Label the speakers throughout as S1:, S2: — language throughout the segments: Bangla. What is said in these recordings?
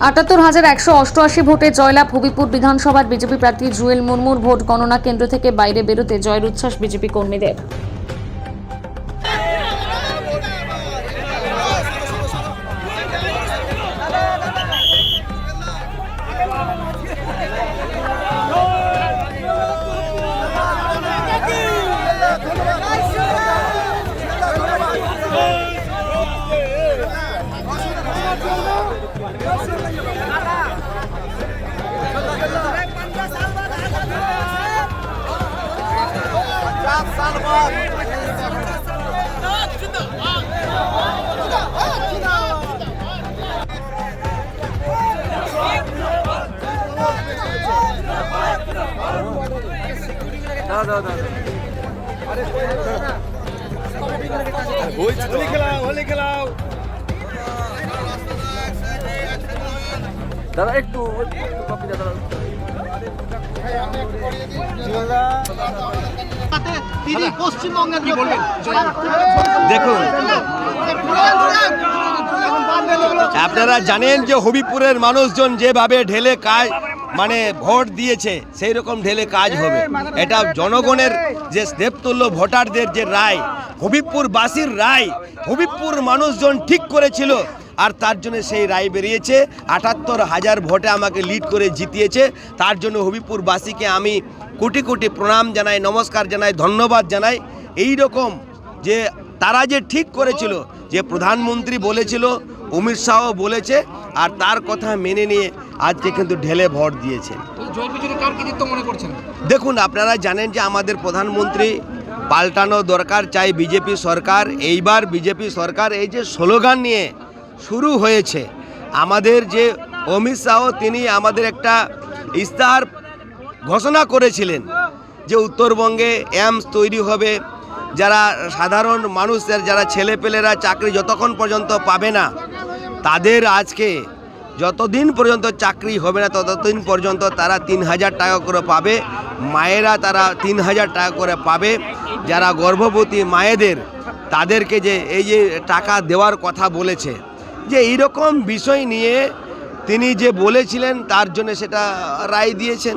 S1: ৭৮,১৮৮ ভোটে জয়লাভ হবিপুর বিধানসভার বিজেপি প্রার্থী জুয়েল মুর্মুর। ভোট গণনা কেন্দ্র থেকে বাইরে বেরোতে জয়ের উচ্ছ্বাস বিজেপি কর্মীদের।
S2: দাদা একটু কপি দাদা
S3: তিনি পশ্চিমবঙ্গের কি বলবেন?
S2: দেখুন, আপনারা জানেন যে হবিপুরের মানুষজন যেভাবে ঢেলে কাজ মানে ভোট দিয়েছে সেই রকম ঢেলে কাজ হবে। এটা জনগণের যে দেবতুল্য ভোটারদের যে রায়, হবিপুরবাসীর রায়, হবিপুর মানুষজন ঠিক করেছিল আর তার জন্য সেই রায় বেরিয়েছে। ৭৮,০০০ ভোটে আমাকে লিড করে জিতিয়েছে। তার জন্য হবিপুরবাসীকে আমি কোটি কোটি প্রণাম জানাই, নমস্কার জানাই, ধন্যবাদ জানাই। এই রকম যে তারা যে ঠিক করেছিল, যে প্রধানমন্ত্রী বলেছিল, অমিত শাহ বলেছে, আর তার কথা মেনে নিয়ে আজকে কিন্তু ঢেলে ভোট দিয়েছে। দেখুন, আপনারা জানেন যে আমাদের প্রধানমন্ত্রী পাল্টানো দরকার, চাই বিজেপি সরকার। এইবার বিজেপি সরকার এই যে স্লোগান নিয়ে শুরু হয়েছে, আমাদের যে অমিত শাহ তিনি আমাদের একটা ইস্তাহার ঘোষণা করেছিলেন যে উত্তরবঙ্গে এইমস তৈরি হবে, যারা সাধারণ মানুষের যারা ছেলেপেলেরা চাকরি যতক্ষণ পর্যন্ত পাবে না তাদের আজকে যতদিন পর্যন্ত চাকরি হবে না ততদিন পর্যন্ত তারা ৩,০০০ টাকা করে পাবে, মায়েরা তারা ৩,০০০ টাকা করে পাবে। যারা গর্ভবতী মায়েদের তাদেরকে যে এই যে টাকা দেওয়ার কথা বলেছে, যে এইরকম বিষয় নিয়ে তিনি যে বলেছিলেন তার জন্য সেটা রায় দিয়েছেন।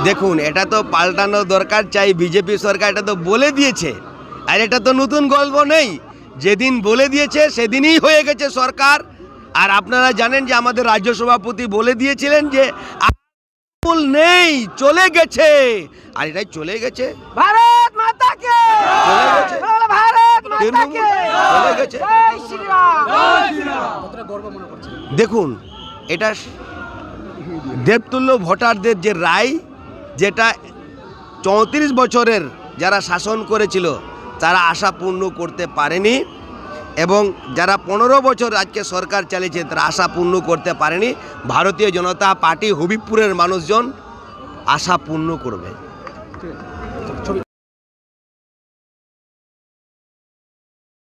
S2: দেখুন, এটা তো পাল্টানো দরকার, চাই বিজেপি সরকার, এটা তো বলে দিয়েছে। আর এটা তো নতুন গল্প নেই, যেদিন বলে দিয়েছে সেদিনই হয়ে গেছে সরকার। আর আপনারা জানেন যে আমাদের রাজ্য সভাপতি বলে দিয়েছিলেন যে নেই, চলে গেছে, আর এটাই চলে গেছে।
S3: ভারত মাতা কে, ভারত মাতা কে,
S2: চলে গেছে।
S3: জয় শ্রীরাম।
S2: দেখুন, এটা দেবতুল্য ভোটারদের যে রায়, যেটা 34 বছরের যারা শাসন করেছিল তারা আশা পূর্ণ করতে পারেনি, এবং যারা 15 বছর আজকে সরকার চালিয়েছে তারা আশা পূর্ণ করতে পারেনি। ভারতীয় জনতা পার্টি হবিপুরের মানুষজন আশা পূর্ণ করবে।